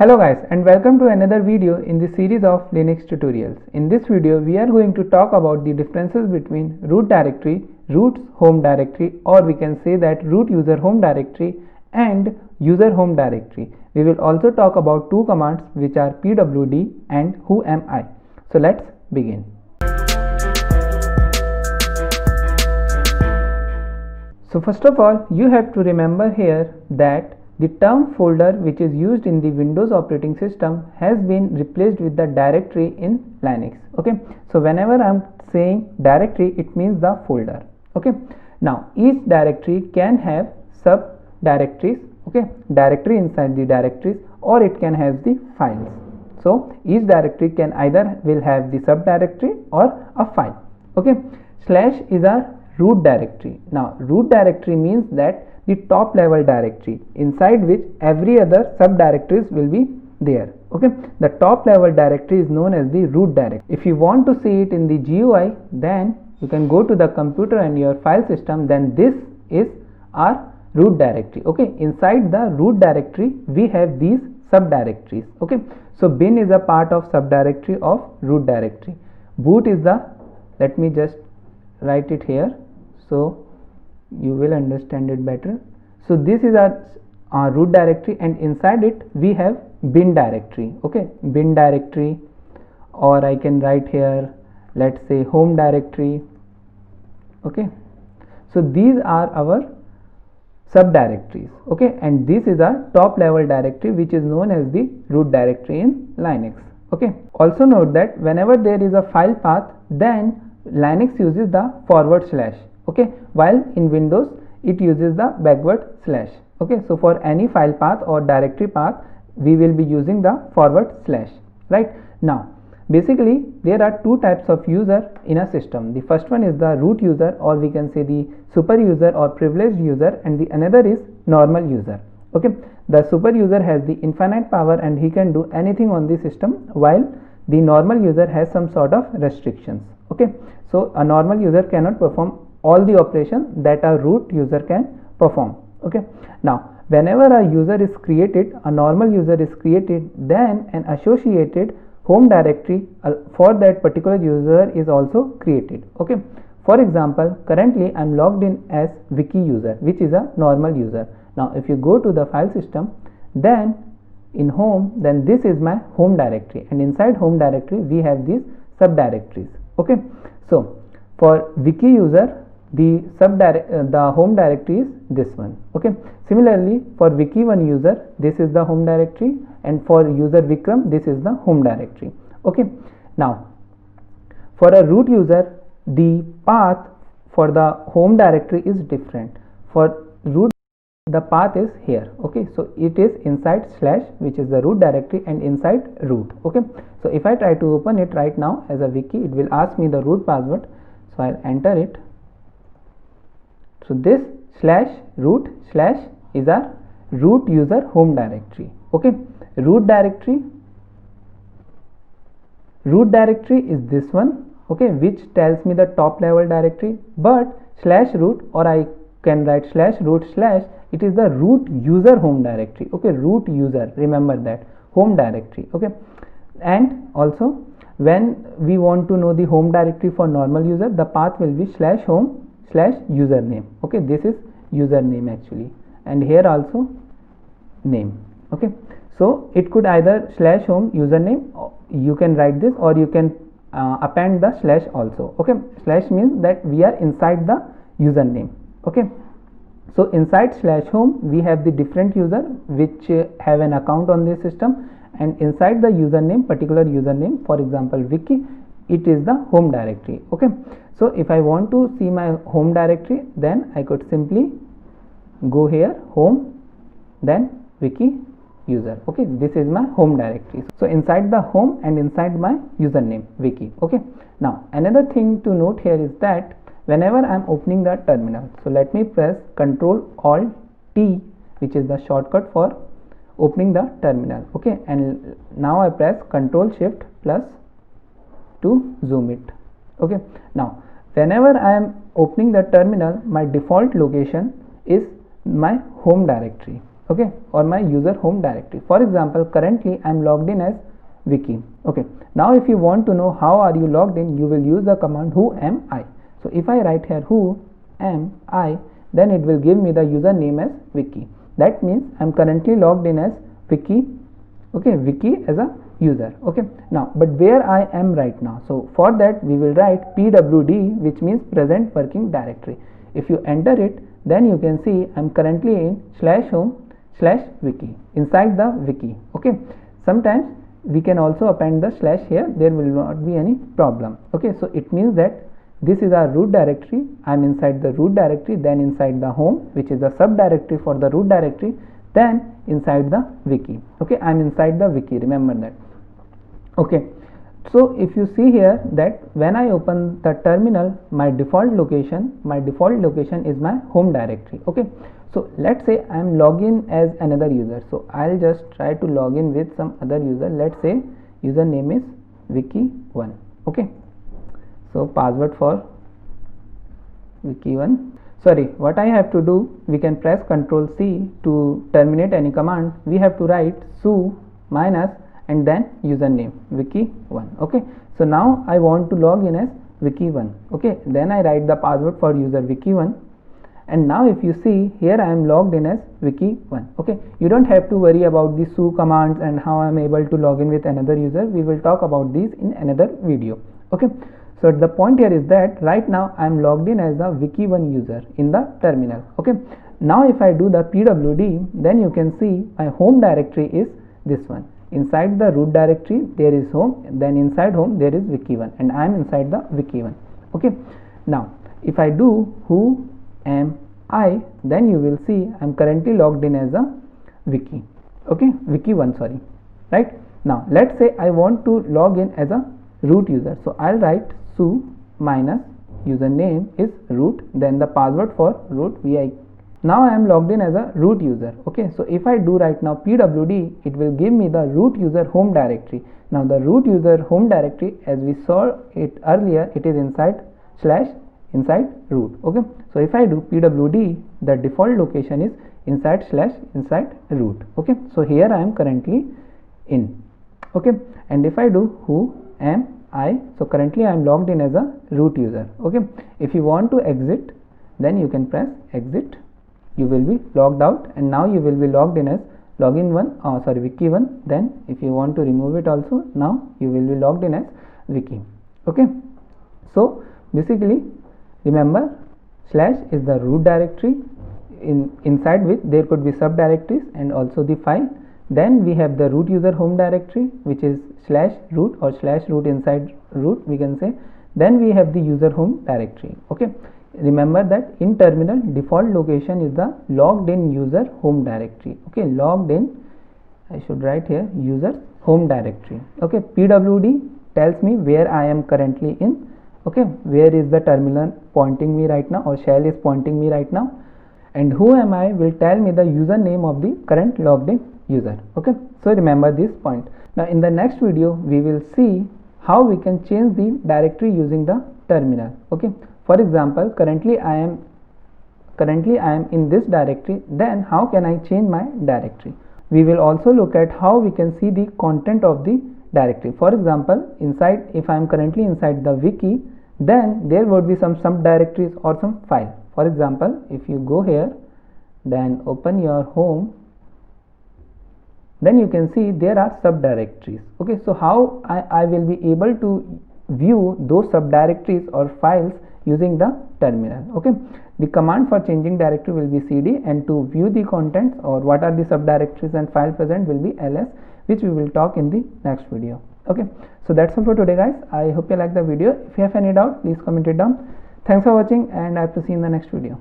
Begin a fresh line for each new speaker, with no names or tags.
Hello guys, and welcome to another video in the series of Linux tutorials. In this video we are going to talk about the differences between root directory, root's home directory, or we can say that root user home directory and user home directory. We will also talk about two commands which are pwd and whoami. So let's begin. So first of all, you have to remember here that the term folder which is used in the Windows operating system has been replaced with the directory in Linux. Okay, so whenever I'm saying directory, it means the folder. Okay, now each directory can have sub directories, okay, directory inside the directories, or it can have the files. So each directory can either will have the subdirectory or a file. Okay, slash is our root directory. Now root directory means that the top level directory inside which every other subdirectories will be there. Okay, the top level directory is known as the root directory. If you want to see it in the GUI, then you can go to the computer and your file system. Then this is our root directory. Okay, inside the root directory we have these subdirectories. Okay, so bin is a part of subdirectory of root directory. Boot is the, let me just write it here so you will understand it better. So this is our root directory, and inside it we have bin directory. Okay, bin directory, or I can write here, let's say home directory. Okay, so these are our subdirectories. Okay, and this is our top level directory which is known as the root directory in Linux. Okay, also note that whenever there is a file path, then Linux uses the forward slash. Okay, while in Windows it uses the backward slash. Okay, so for any file path or directory path we will be using the forward slash. Right, now basically there are two types of user in a system. The first one is the root user, or we can say the super user or privileged user, and the another is normal user. Okay, the super user has the infinite power and he can do anything on the system, while the normal user has some sort of restrictions. Okay, so a normal user cannot perform all the operations that a root user can perform. Okay, now whenever a user is created, a normal user is created, then an associated home directory for that particular user is also created. Okay, for example, currently I am logged in as wiki user, which is a normal user. Now if you go to the file system, then in home, then this is my home directory, and inside home directory we have these subdirectories. Okay, so for wiki user the home directory is this one. Okay, similarly for wiki1 user this is the home directory, and for user Vikram this is the home directory. Okay, now for a root user the path for the home directory is different. For root the path is here. Okay, so it is inside slash, which is the root directory, and inside root. Okay, so if I try to open it right now as a wiki, it will ask me the root password, so I'll enter it. So this slash root slash is our root user home directory. Okay, root directory is this one. Okay, which tells me the top level directory, but slash root, or I can write slash root slash, it is the root user home directory. Okay, root user, remember that, home directory. Okay, and also when we want to know the home directory for normal user, the path will be slash home slash username. Okay, this is username actually, and here also name. Okay, so it could either slash home username, you can write this, or you can append the slash also. Okay, slash means that we are inside the username. Okay, so inside slash home we have the different user which have an account on this system, and inside the username, particular username, for example wiki, it is the home directory. Okay, so if I want to see my home directory, then I could simply go here, home, then wiki user. Okay, this is my home directory. So inside the home and inside my username wiki. Okay, now another thing to note here is that whenever I am opening the terminal, so let me press Ctrl Alt T, which is the shortcut for opening the terminal. Okay, and now I press Ctrl Shift plus to zoom it. Okay, now whenever I am opening the terminal, my default location is my home directory. okay, or my user home directory. For example, currently I am logged in as Vicky. Okay, now if you want to know how are you logged in, you will use the command who am I. So if I write here who am I, then it will give me the username as Vicky. That means I am currently logged in as Vicky. Okay, Vicky as a user. Okay, now but where I am right now, so for that we will write pwd, which means present working directory. If you enter it, then you can see I am currently in /home/Vicky, inside the Vicky. Okay, sometimes we can also append the slash here, there will not be any problem. Okay, so it means that this is our root directory. I am inside the root directory, then inside the home, which is the subdirectory for the root directory, then inside the Vicky. Okay, I am inside the Vicky, remember that. Okay, so if you see here that when I open the terminal, my default location is my home directory. Okay, so let's say I am logging as another user, so I'll just try to log in with some other user. Let's say username is Vicky1. Okay, so password for Vicky1. Sorry, what I have to do, we can press Ctrl C to terminate any command. We have to write su minus and then username Vicky1. Okay, so now I want to log in as Vicky1. Okay, then I write the password for user Vicky1, and now if you see here I am logged in as Vicky1. Okay, you don't have to worry about the su commands and how I am able to log in with another user. We will talk about these in another video. Okay, so the point here is that right now I am logged in as a Vicky1 user in the terminal. Okay, now if I do the pwd, then you can see my home directory is this one. Inside the root directory there is home, then inside home there is Vicky1, and I am inside the Vicky1. Okay, now if I do who am I, then you will see I am currently logged in as a Vicky. Okay, Vicky1, sorry. Right, now let's say I want to log in as a root user, so I'll write su minus username is root, then the password for root vi. Now I am logged in as a root user. Okay, so if I do right now pwd, it will give me the root user home directory. Now the root user home directory, as we saw it earlier, it is inside root. Okay, so if I do pwd, the default location is inside root. Okay, so here I am currently in. Okay, and if I do who am I, so currently I am logged in as a root user. Okay, if you want to exit, then you can press exit. You will be logged out, and now you will be logged in as Vicky1. Then if you want to remove it also, now you will be logged in as Vicky. Okay, so basically remember slash is the root directory inside which there could be subdirectories and also the file. Then we have the root user home directory, which is /root or /root inside root, we can say. Then we have the user home directory. Okay, remember that in terminal default location is the logged in user home directory. Okay, logged in, I should write here user home directory. Okay, pwd tells me where I am currently in. Okay, where is the terminal pointing me right now, or shell is pointing me right now, and who am I will tell me the username of the current logged in user. Okay, so remember this point. Now in the next video we will see how we can change the directory using the terminal. Okay, for example, currently I am in this directory, then how can I change my directory? We will also look at how we can see the content of the directory. For example, inside, if I am currently inside the Vicky, then there would be some subdirectories or some file. For example, if you go here, then open your home, then you can see there are subdirectories. Okay, so how I will be able to view those subdirectories or files using the terminal. Okay, the command for changing directory will be cd, and to view the contents or what are the subdirectories and file present will be ls, which we will talk in the next video. Okay, so that's all for today guys. I hope you like the video. If you have any doubt, please comment it down. Thanks for watching, and I have to see you in the next video.